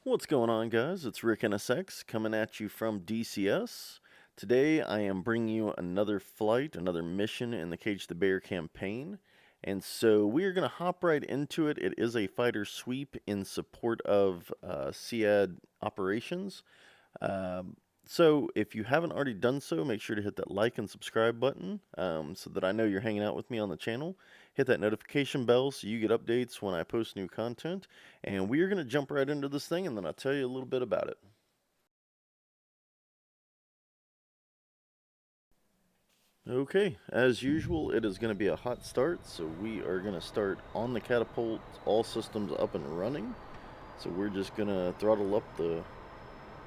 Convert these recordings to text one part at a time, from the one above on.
What's going on, guys? It's Rick NSX coming at you from DCS. Today I am bringing you another flight, another mission in the Cage the Bear campaign. And so we are going to hop right into it. It is a fighter sweep in support of SEAD operations. So if you haven't already done so, make sure to hit that like and subscribe button so that I know you're hanging out with me on the channel. Hit that notification bell so you get updates when I post new content. And we are going to jump right into this thing, and then I'll tell you a little bit about it. Okay, as usual, it is going to be a hot start, so we are going to start on the catapult, all systems up and running. So we're just going to throttle up the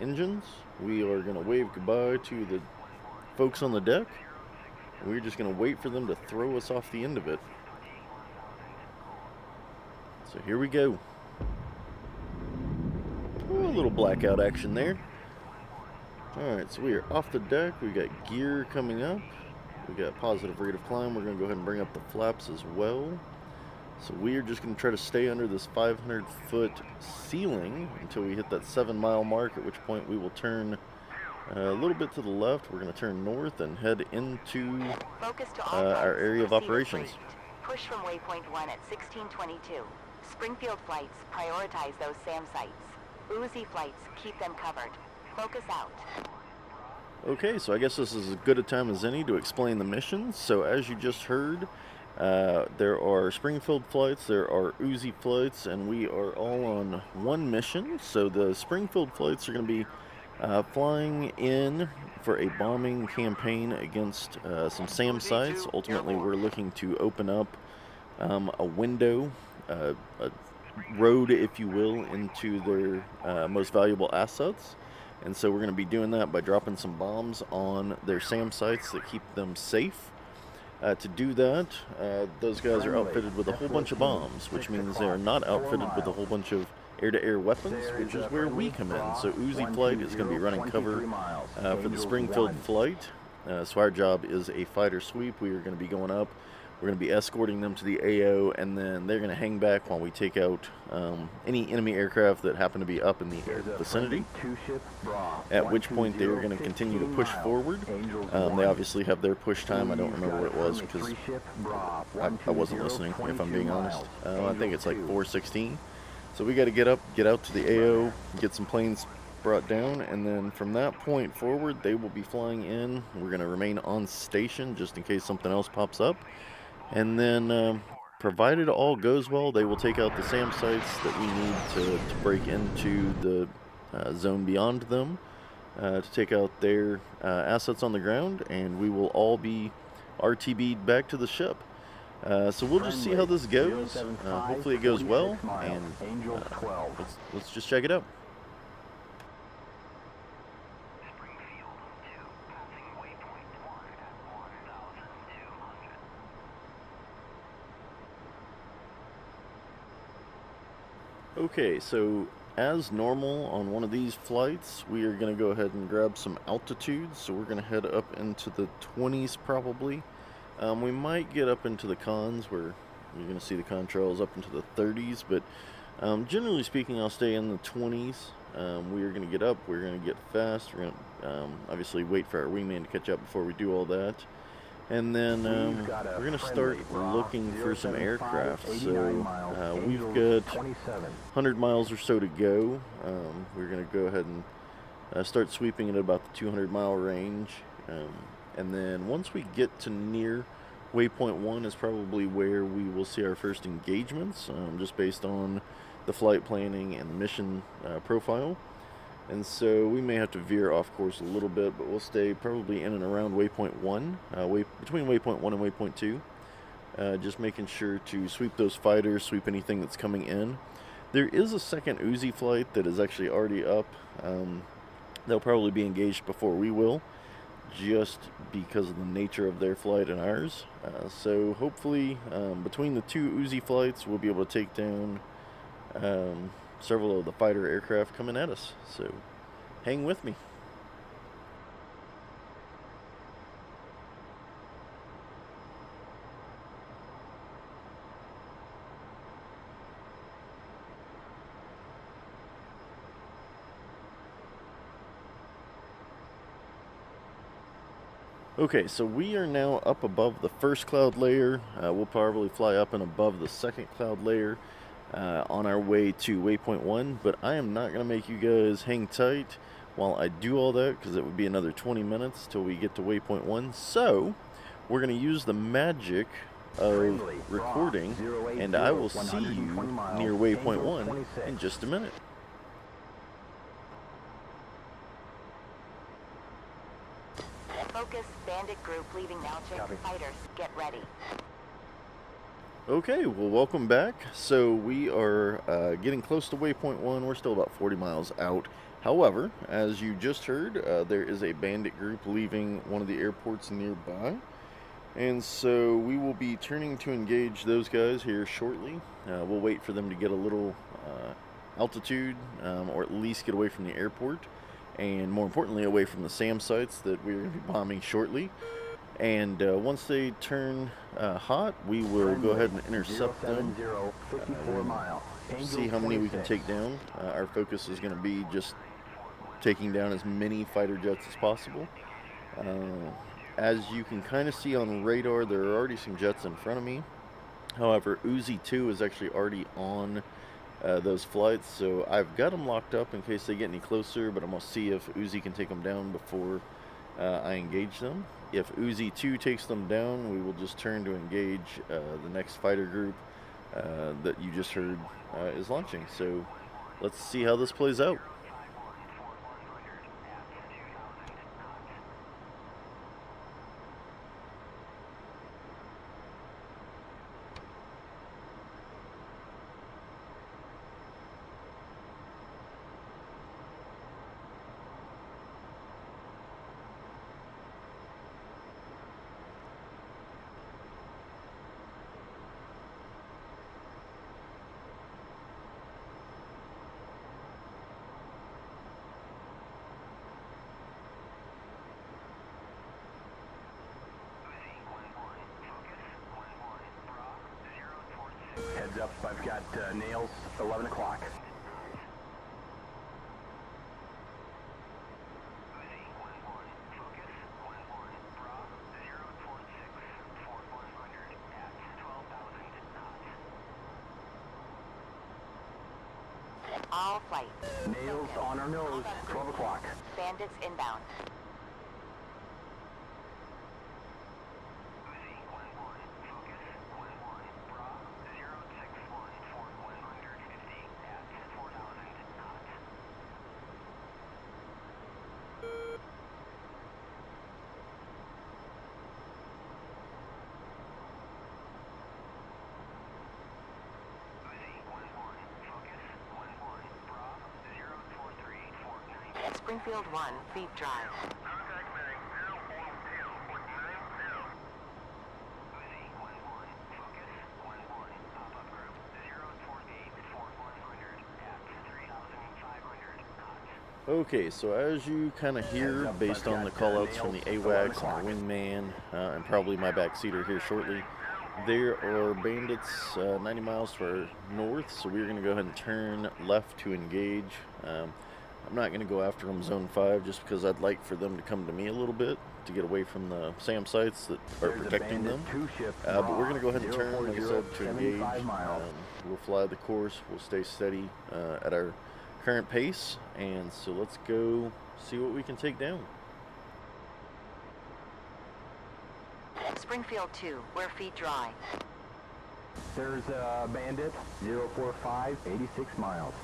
engines. We are going to wave goodbye to the folks on the deck. We're just going to wait for them to throw us off the end of it. So here we go. Ooh, a little blackout action there. Alright, so we are off the deck. We got gear coming up. We got positive rate of climb. We're going to go ahead and bring up the flaps as well. So we are just going to try to stay under this 500-foot ceiling until we hit that 7-mile mark, at which point we will turn a little bit to the left. We're going to turn north and head into our area of operations. Push from waypoint 1 at 1622. Springfield flights, prioritize those SAM sites. Uzi flights, keep them covered. Focus out. Okay, so I guess this is as good a time as any to explain the mission. So as you just heard, there are Springfield flights, there are Uzi flights, and we are all on one mission. So the Springfield flights are going to be flying in for a bombing campaign against some SAM sites. Ultimately, we're looking to open up a window, a road, if you will, into their most valuable assets. And so we're going to be doing that by dropping some bombs on their SAM sites that keep them safe. To do that, those guys are outfitted with a whole bunch of bombs, which means they are not outfitted with a whole bunch of air-to-air weapons, which is where we come in. So Uzi Flight is going to be running cover for the Springfield flight. So our job is a fighter sweep. We are going to be going up. We're going to be escorting them to the AO, and then they're going to hang back while we take out any enemy aircraft that happen to be up in the vicinity, at which point they are going to continue to push forward. They obviously have their push time. I don't remember what it was because I wasn't listening, if I'm being honest. I think it's like 4:16. So we got to get out to the AO, get some planes brought down, and then from that point forward, they will be flying in. We're going to remain on station just in case something else pops up. And then, provided all goes well, they will take out the SAM sites that we need to break into the zone beyond them to take out their assets on the ground, and we will all be RTB'd back to the ship. So we'll just see how this goes. Hopefully it goes well, and let's just check it out. Okay, so as normal on one of these flights, we are going to go ahead and grab some altitude. So we're going to head up into the 20s probably. We might get up into the cons where you're going to see the contrails up into the 30s, but generally speaking, I'll stay in the 20s. We are going to get up, we're going to get fast, we're going to obviously wait for our wingman to catch up before we do all that. And then we're going to start looking for some aircraft. So we've got 100 miles or so to go. We're going to go ahead and start sweeping at about the 200-mile range. And then once we get to near waypoint 1 is probably where we will see our first engagements, just based on the flight planning and the mission profile. And so we may have to veer off course a little bit, but we'll stay probably in and around waypoint 1, between waypoint 1 and waypoint 2, just making sure to sweep those fighters, sweep anything that's coming in. There is a second Uzi flight that is actually already up. They'll probably be engaged before we will, just because of the nature of their flight and ours. So hopefully between the two Uzi flights, we'll be able to take down several of the fighter aircraft coming at us. So hang with me. Okay, so we are now up above the first cloud layer. We'll probably fly up and above the second cloud layer on our way to waypoint 1, but I am not going to make you guys hang tight while I do all that, because it would be another 20 minutes till we get to waypoint 1. So we're going to use the magic of recording, and I will see you near waypoint 1 in just a minute. Focus, Bandit group leaving now. Check fighters, get ready. Okay, well, welcome back. So we are getting close to waypoint 1. We're still about 40 miles out. However, as you just heard, there is a Bandit group leaving one of the airports nearby. And so we will be turning to engage those guys here shortly. We'll wait for them to get a little altitude, or at least get away from the airport, and more importantly, away from the SAM sites that we're going to be bombing shortly. And once they turn hot, we will go ahead and intercept them, see how many we can take down. Our focus is going to be just taking down as many fighter jets as possible. As you can kind of see on radar, there are already some jets in front of me. However, Uzi 2 is actually already on those flights, so I've got them locked up in case they get any closer, but I'm going to see if Uzi can take them down before I engage them. If Uzi 2 takes them down, we will just turn to engage the next fighter group that you just heard is launching. So let's see how this plays out. Heads up, I've got nails, 11 o'clock. All flights. Nails on our nose, 12 o'clock. Bandits inbound. Springfield 1, feet drive. Okay, so as you kind of hear, based on the callouts from the AWACS and the wingman, and probably my backseater here shortly, there are bandits 90 miles to our north, so we're going to go ahead and turn left to engage. I'm not going to go after them zone 5 just because I'd like for them to come to me a little bit to get away from the SAM sites that are protecting them. But we're going to go ahead and turn, like I said, to engage. We'll fly the course, we'll stay steady at our current pace, and so let's go see what we can take down. Springfield 2, we're feet dry. There's a Bandit, 045, 86 miles.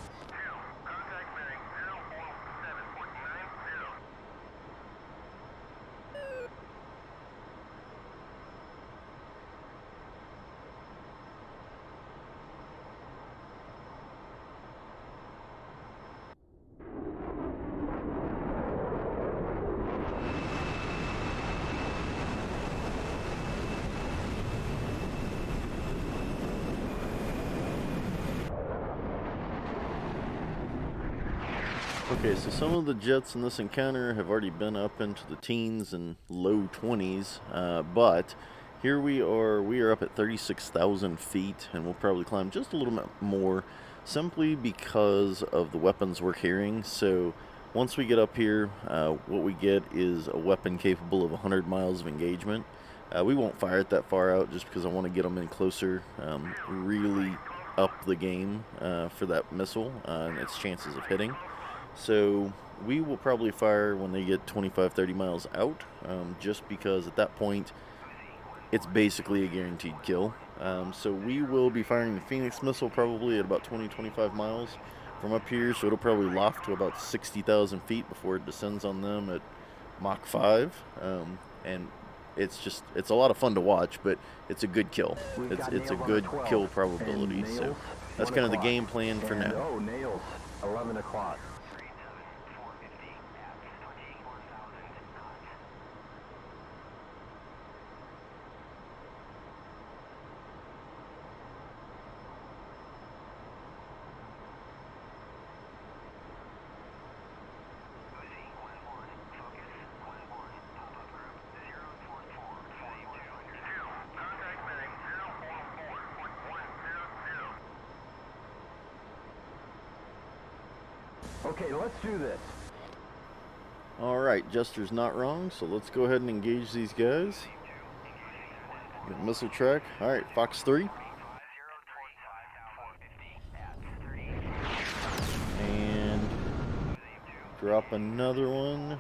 Okay, so some of the jets in this encounter have already been up into the teens and low 20s, but here we are up at 36,000 feet, and we'll probably climb just a little bit more, simply because of the weapons we're carrying. So Once we get up here, what we get is a weapon capable of 100 miles of engagement. We won't fire it that far out just because I want to get them in closer, really up the game for that missile and its chances of hitting. So we will probably fire when they get 25-30 miles out, just because at that point it's basically a guaranteed kill. So we will be firing the Phoenix missile probably at about 20-25 miles from up here, so it'll probably loft to about 60,000 feet before it descends on them at Mach 5. And it's a lot of fun to watch, but it's a good kill. It's a good kill probability. So that's kind of the game plan for now. Oh, nails, 11 o'clock. Okay, let's do this. Alright, Jester's not wrong, so let's go ahead and engage these guys. Get missile track. Alright, Fox 3. And drop another one.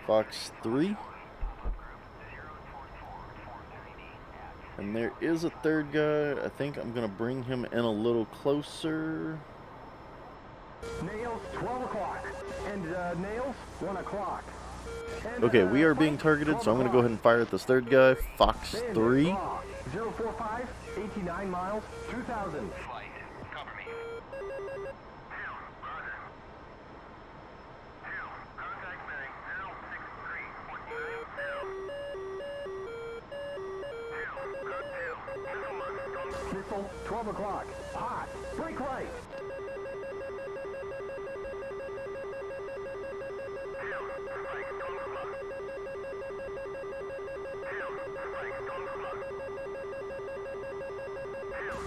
Fox 3. And there is a third guy. I think I'm going to bring him in a little closer. Nails, 12 o'clock. And nails, 1 o'clock. Okay, we are being targeted, so I'm going to go ahead and fire at this third guy, Fox 3. 045, 89 miles, 2,000. Missile, 12 o'clock. Hot. Break right.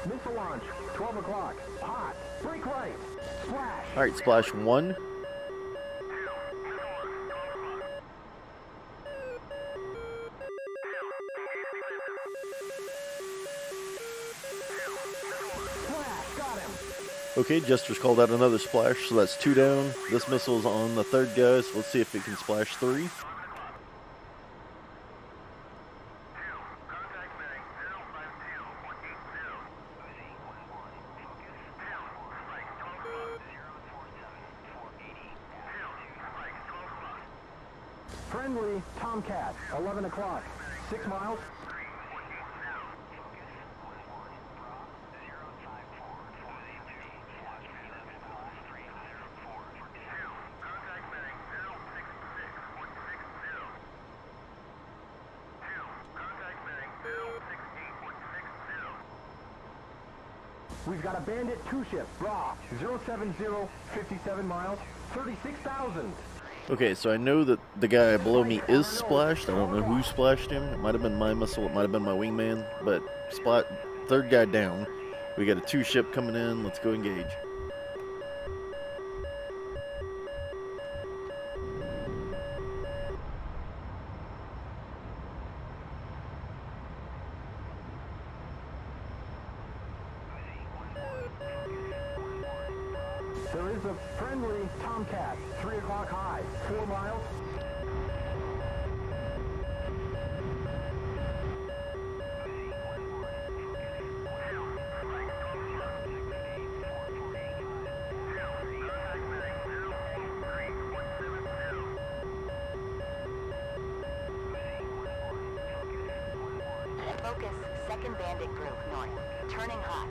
Missile launch, 12 o'clock. Hot. Break right. Splash. Alright, splash 1. Okay, Jester's called out another splash, so that's 2 down. This missile's on the third guy, so let's see if it can splash 3. Friendly Tomcat, 11 o'clock. 6 miles. We've got a Bandit 2-ship, raw, 070, 57 miles, 36,000. Okay, so I know that the guy below me is splashed. I don't know who splashed him. It might have been my missile, it might have been my wingman, but third guy down. We got a 2-ship coming in. Let's go engage. There is a friendly Tomcat, 3 o'clock high, 4 miles. Focus, second Bandit group north. Turning hot.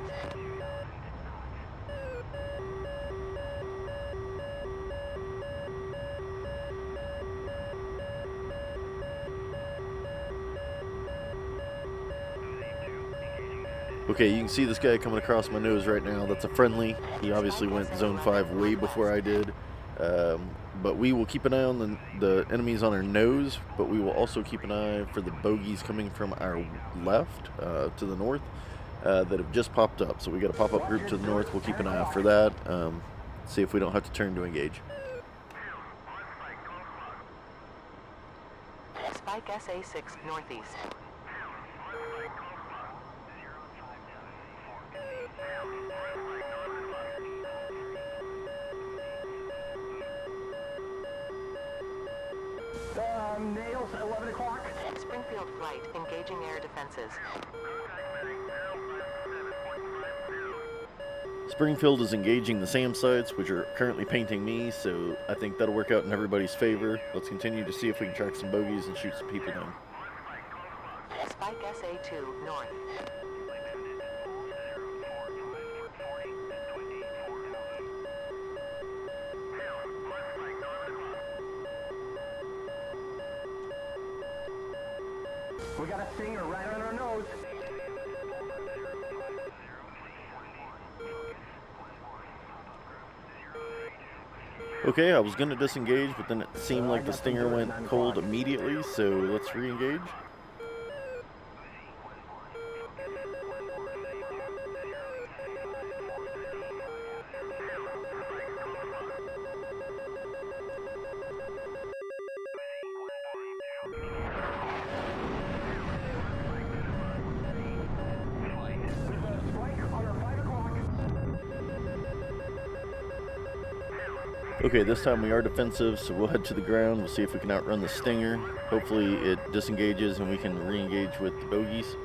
Okay, you can see this guy coming across my nose right now. That's a friendly. He obviously went zone 5 way before I did. But we will keep an eye on the enemies on our nose, but we will also keep an eye for the bogeys coming from our left to the north that have just popped up. So we got a pop-up group to the north. We'll keep an eye out for that. See if we don't have to turn to engage. Spike SA6 northeast. Nails, 11 o'clock. Springfield flight engaging air defenses. Springfield is engaging the SAM sites, which are currently painting me, so I think that'll work out in everybody's favor. Let's continue to see if we can track some bogeys and shoot some people down. Spike SA2 north. We got a stinger right on our nose. Okay, I was going to disengage, but then it seemed like the stinger went cold immediately, so let's re-engage. Okay, this time we are defensive, so we'll head to the ground. We'll see if we can outrun the stinger. Hopefully it disengages and we can re-engage with the bogeys.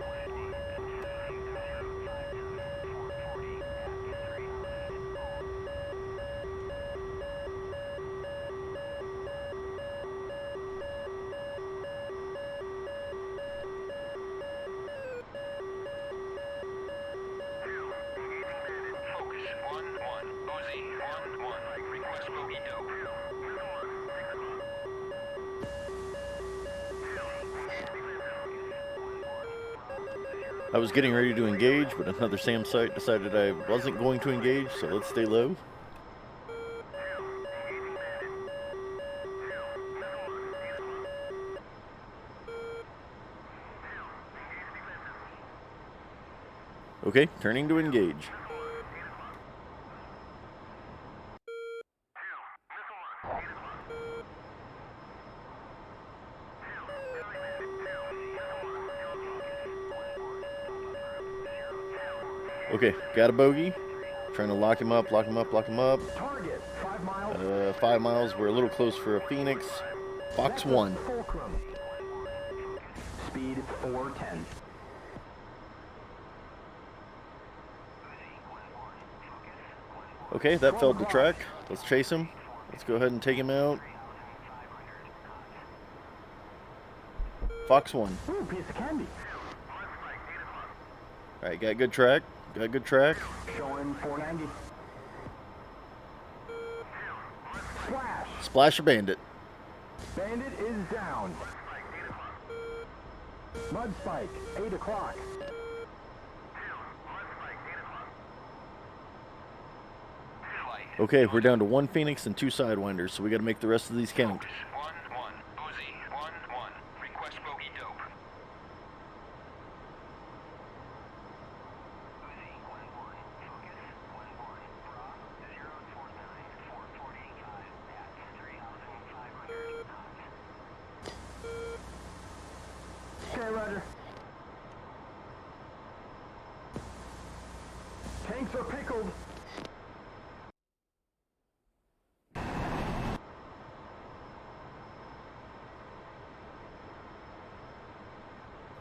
I was getting ready to engage, but another SAM site decided I wasn't going to engage, so let's stay low. Okay, turning to engage. Okay, got a bogey. Trying to lock him up, lock him up, lock him up. Target, 5 miles. 5 miles. We're a little close for a Phoenix. Fox 1. Fulcrum. Speed 410. Okay, that failed to track. Let's chase him. Let's go ahead and take him out. Fox 1. Ooh, piece of candy. Alright, got good track. Got good track. Showing 490. Splash. Splash a bandit. Bandit is down. Mud spike, 8 o'clock. Okay, we're down to 1 Phoenix and 2 Sidewinders, so we got to make the rest of these count. Okay, Roger. Tanks are pickled.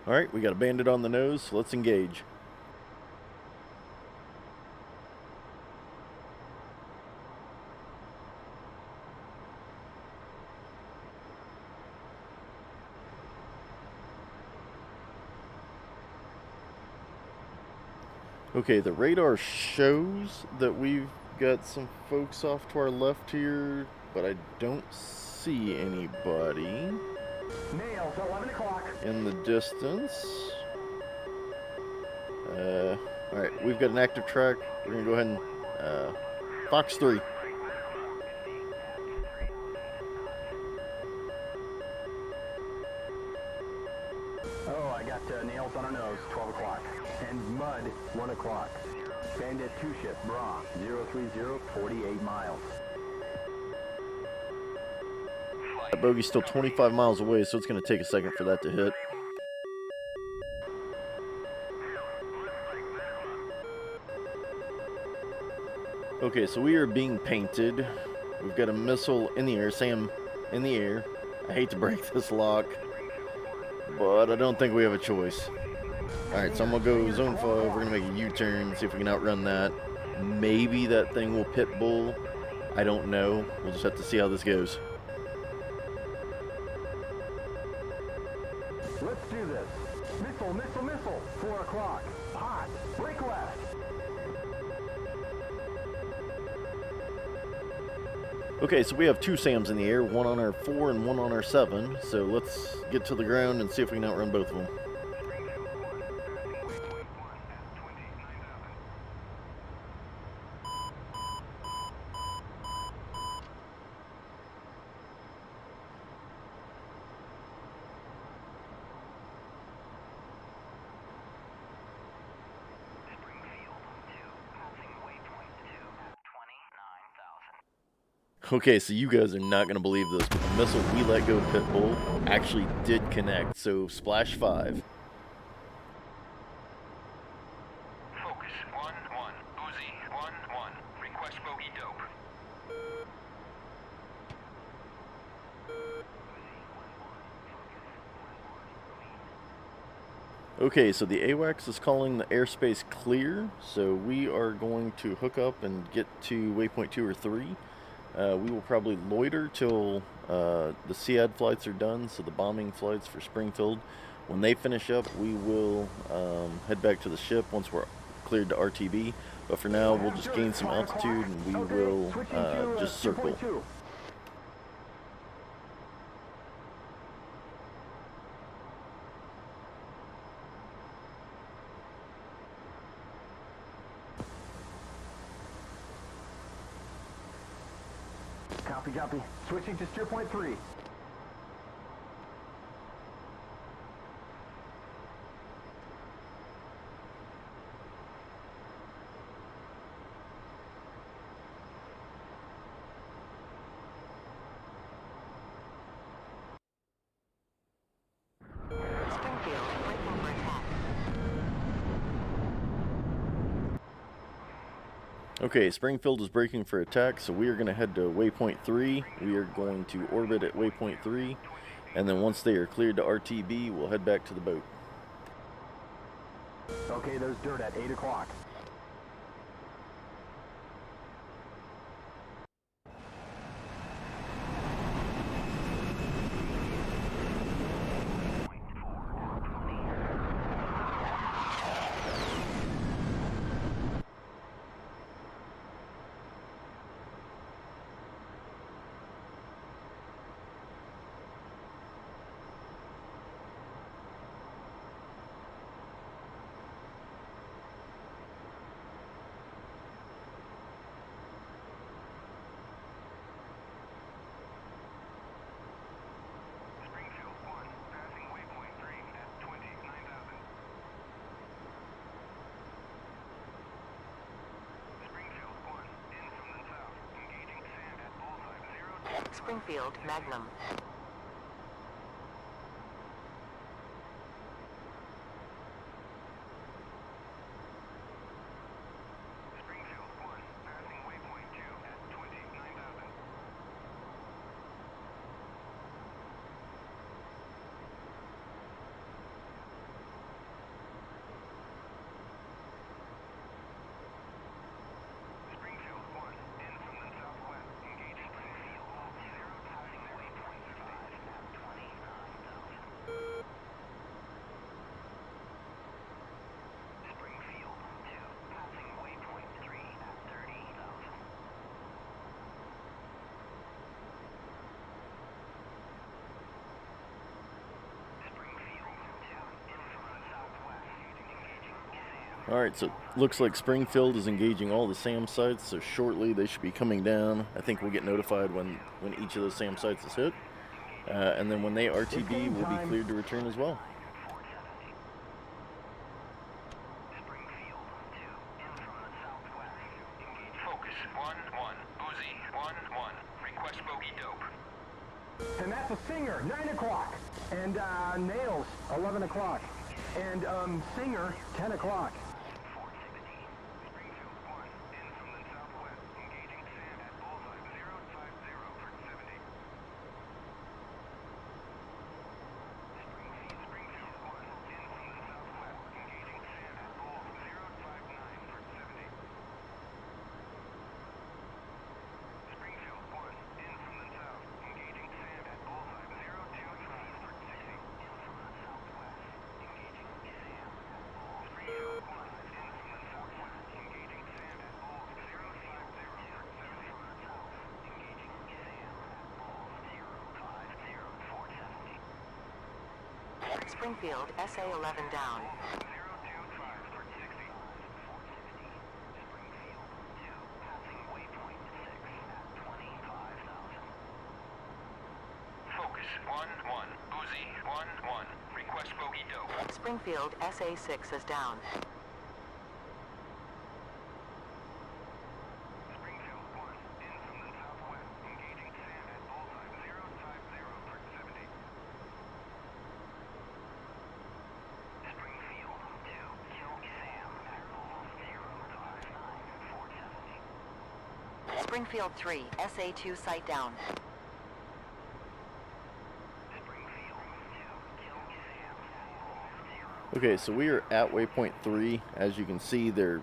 Alright, we got a bandit on the nose, so let's engage. Okay, the radar shows that we've got some folks off to our left here, but I don't see anybody Nails, 11 o'clock. in the distance. Alright, we've got an active track. We're going to go ahead and Fox 3. Oh, I got nails on our nose, 12 o'clock. And mud, 1 o'clock. Bandit 2 ship, bra, 030, 48 miles. That bogey's still 25 miles away, so it's going to take a second for that to hit. Okay, so we are being painted. We've got a missile in the air, Sam in the air. I hate to break this lock, but I don't think we have a choice. Alright, so I'm going to go zone 5. We're going to make a U-turn, see if we can outrun that. Maybe that thing will pit bull. I don't know. We'll just have to see how this goes. Let's do this. Missile, missile, missile. 4 o'clock. Hot. Break left. Okay, so we have 2 SAMs in the air, one on our 4 and one on our 7. So let's get to the ground and see if we can outrun both of them. Okay, so you guys are not going to believe this, but the missile we let go pit bull actually did connect, so splash 5. Focus 1-1, Uzi 1-1, request bogey dope. Okay, so the AWACS is calling the airspace clear, so we are going to hook up and get to waypoint 2 or 3. We will probably loiter till the SEAD flights are done, so the bombing flights for Springfield. When they finish up, we will head back to the ship once we're cleared to RTB. But for now, we'll just gain some altitude and we will just circle. Copy, copy. Switching to steer point 3. Springfield, breaking for attack. Okay, Springfield is braking for attack, so we are going to head to waypoint 3. We are going to orbit at waypoint 3, and then once they are cleared to RTB, we'll head back to the boat. Okay, there's dirt at 8 o'clock. Springfield, Magnum. Alright, so it looks like Springfield is engaging all the SAM sites, so shortly they should be coming down. I think we'll get notified when each of those SAM sites is hit. And then when they RTB, we'll be cleared to return as well. Focus 1-1, Uzi 1-1, request bogey dope. And that's a Singer, 9 o'clock. And Nails, 11 o'clock. And Singer, 10 o'clock. 460. Springfield 1, in from the southwest, engaging Sam at bullseye 050 for 70. Springfield 1, in from the southwest, engaging Sam at bull 059 for 70. Springfield 1, in from the south, engaging Sam at bullseye 025 for 60. In from the southwest, engaging Sam at bull. Springfield 1, in from the southwest, engaging Sam at bull 050 for 70. From the south, engaging Sam at bull 050 470. Springfield, SA-11 down. 025 for 60. 460. Springfield 2, passing waypoint 6 at 25,000. Focus 1-1. Uzi 1-1. Request bogey dope. Springfield, SA-6 is down. Springfield 1, in from the southwest, engaging Sam at bullseye 050 for 70. Springfield 2, kill Sam at bull 059 470. Springfield 3, SA-2 site down. Springfield 2, kill Sam at bull 0. Okay, so we are at waypoint 3. As you can see, they're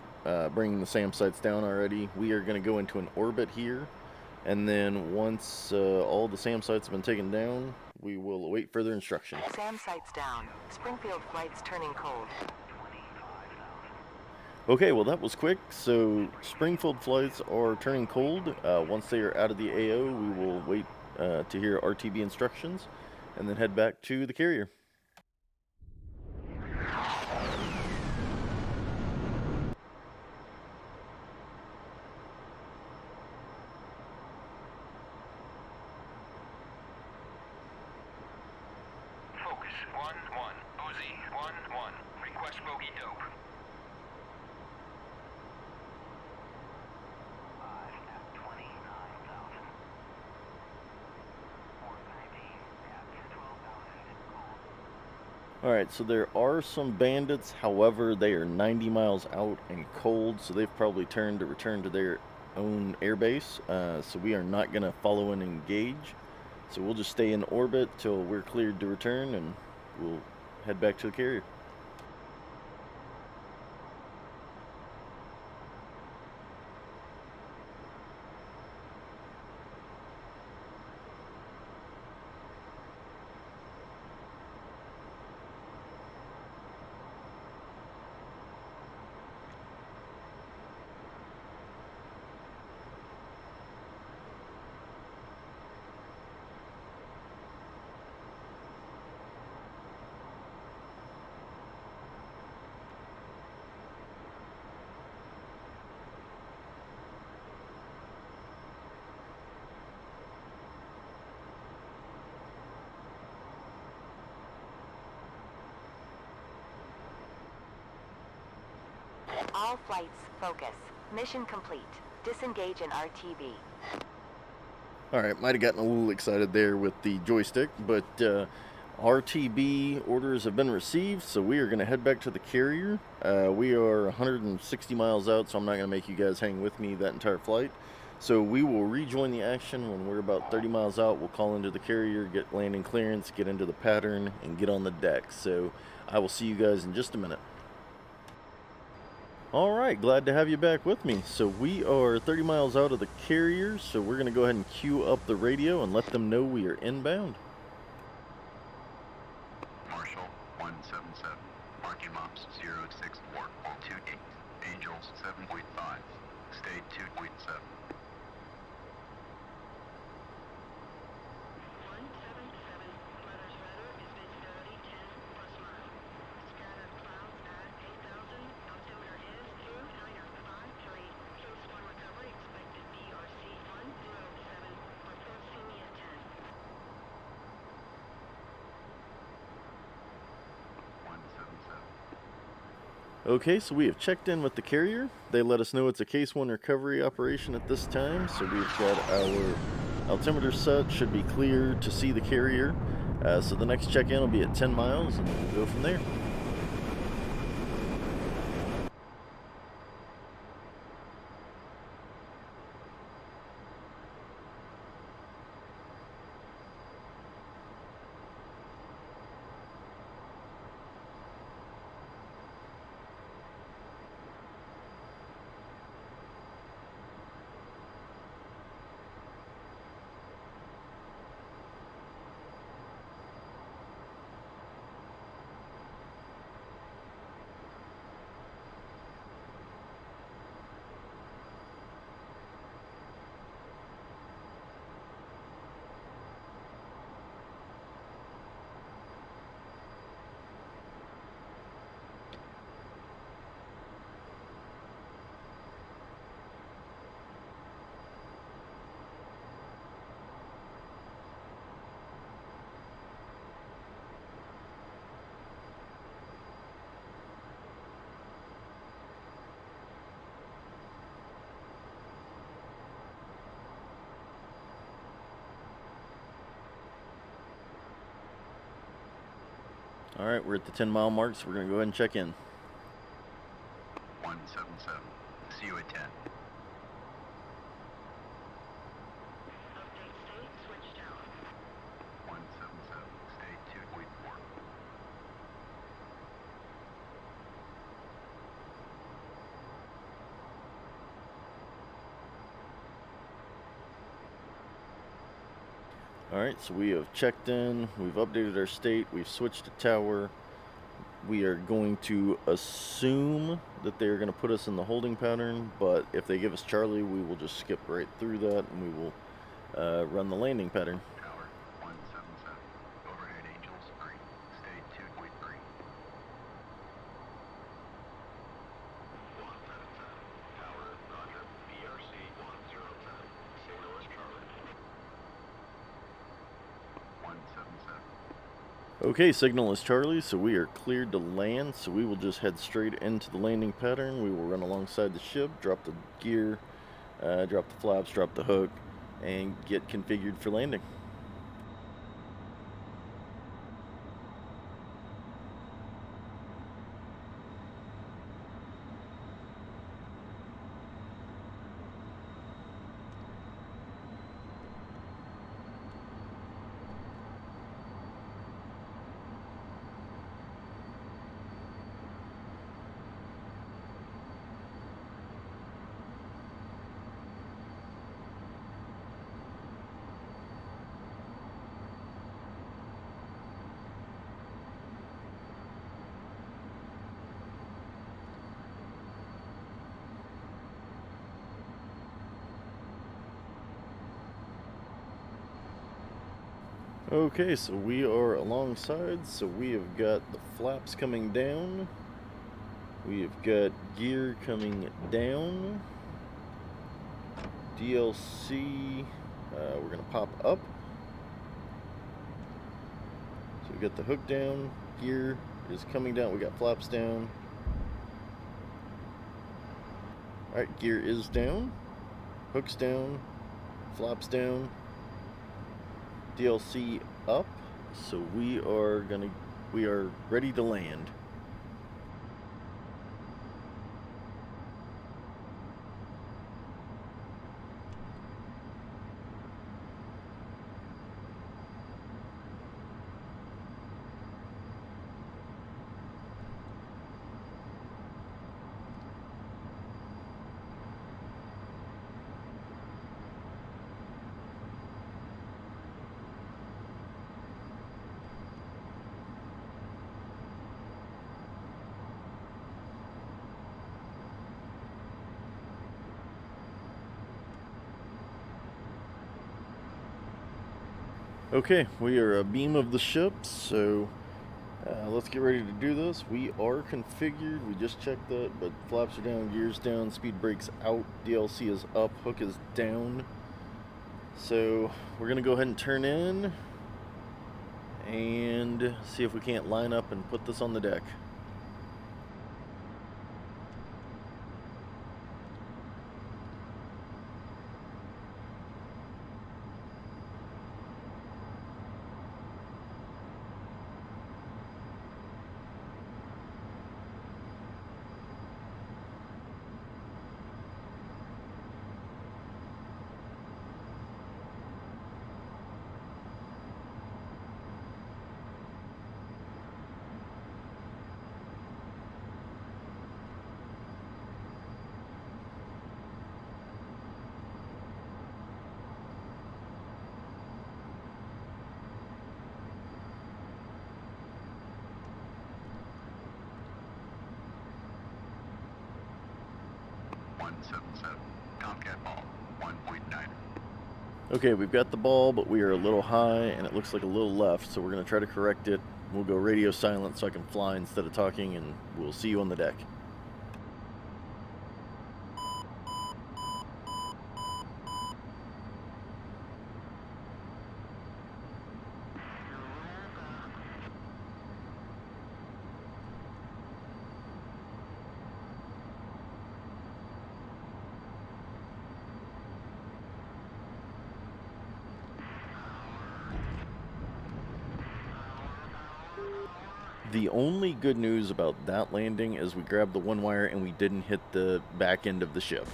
bringing the SAM sites down already. We are going to go into an orbit here, and then once all the SAM sites have been taken down, we will await further instructions. SAM sites down. Springfield flights turning cold. Okay, well that was quick. So Springfield flights are turning cold. Once they are out of the AO, we will wait to hear RTB instructions, and then head back to the carrier. Focus 1-1. Uzi 1-1. Request bogey dope. 5 at 29,000. 419 at 12,000. Cold. Alright, so there are some bandits, however, they are 90 miles out and cold, so they've probably turned to return to their own airbase. So we are not going to follow and engage. So we'll just stay in orbit till we're cleared to return, and we'll head back to the carrier. All flights, focus. Mission complete. Disengage in RTB. Alright, might have gotten a little excited there with the joystick, but RTB orders have been received, so we are going to head back to the carrier. We are 160 miles out, so I'm not going to make you guys hang with me that entire flight. So we will rejoin the action when we're about 30 miles out. We'll call into the carrier, get landing clearance, get into the pattern, and get on the deck. So I will see you guys in just a minute. Alright, glad to have you back with me. So we are 30 miles out of the carrier, so we're going to go ahead and queue up the radio and let them know we are inbound. Marshall 177, marking mops 064, 28, Angels 7.5, state 2.7. 177, weather's radar is visibility 10 plus mile. Scattered clouds at 8,000, altimeter is 2953. Close one recovery, expected BRC 107, report see me at 10. 177. Okay, so we have checked in with the carrier. They let us know it's a Case 1 recovery operation at this time, so we've got our Altimeter set, should be clear to see the carrier. So the next check-in will be at 10 miles, and we'll go from there. All right, we're at the 10-mile mark, so we're going to go ahead and check in. 177. See you at 10. Update state, switch tower. 177. Stay 2.4. All right, so we have checked in, we've updated our state, we've switched to tower. We are going to assume that they're going to put us in the holding pattern, but if they give us Charlie, we will just skip right through that and we will run the landing pattern. Tower 177. Overhead Angels 3. Stay 2.3. 177. Tower, roger. BRC 1010. Signal is Charlie. 177. Okay, signal is Charlie, so we are cleared to land, so we will just head straight into the landing pattern. We will run alongside the ship, drop the gear, drop the flaps, drop the hook, and get configured for landing. Okay, so we are alongside, so we have got the flaps coming down, we have got gear coming down, DLC, we're going to pop up, so we got the hook down, gear is coming down, we got flaps down, alright, gear is down, hook's down, flaps down, DLC up, so we are ready to land. Okay, we are a beam of the ship, so let's get ready to do this. We are configured, we just checked that, but flaps are down, gears down, speed brakes out, DLC is up, hook is down. So we're going to go ahead and turn in and see if we can't line up and put this on the deck. 777. Tomcat ball, 1.9. Okay, we've got the ball, but we are a little high, and it looks like a little left, so we're going to try to correct it. We'll go radio silent so I can fly instead of talking, and we'll see you on the deck. The only good news about that landing is we grabbed the one wire and we didn't hit the back end of the ship.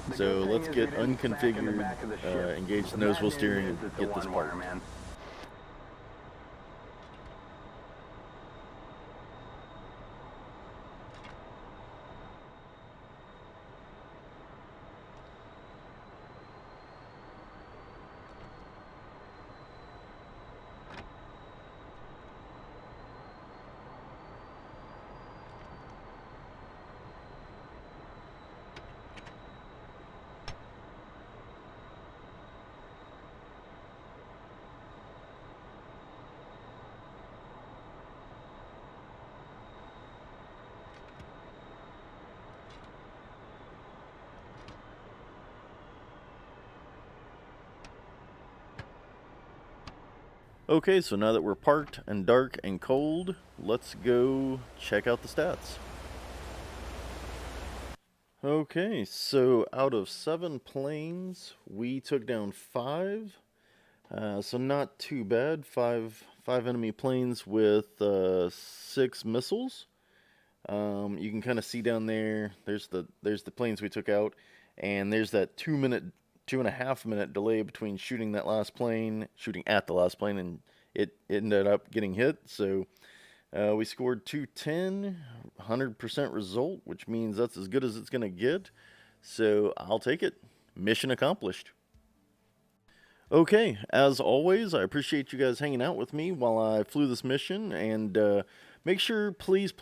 The So good thing let's is get it isn't back in the unconfigured, back of the ship. engage the The nose bad wheel news steering, is and it's a get this one-wire, part. man. Okay, so now that we're parked and dark and cold, let's go check out the stats. Okay, so out of 7 planes, we took down 5. So not too bad. Five enemy planes with 6 missiles. You can kind of see down there. There's the planes we took out, and there's that 2.5 minute delay between shooting at the last plane, and it ended up getting hit. So we scored 210, 100% result, which means that's as good as it's gonna get. So I'll take it. Mission accomplished. Okay, as always, I appreciate you guys hanging out with me while I flew this mission, and make sure, please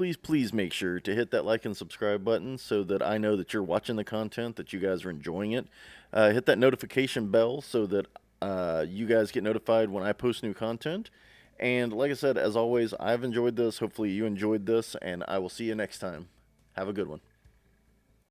make sure to hit that like and subscribe button so that I know that you're watching the content, that you guys are enjoying it. Hit that notification bell so that you guys get notified when I post new content. And like I said, as always, I've enjoyed this. Hopefully you enjoyed this, and I will see you next time. Have a good one.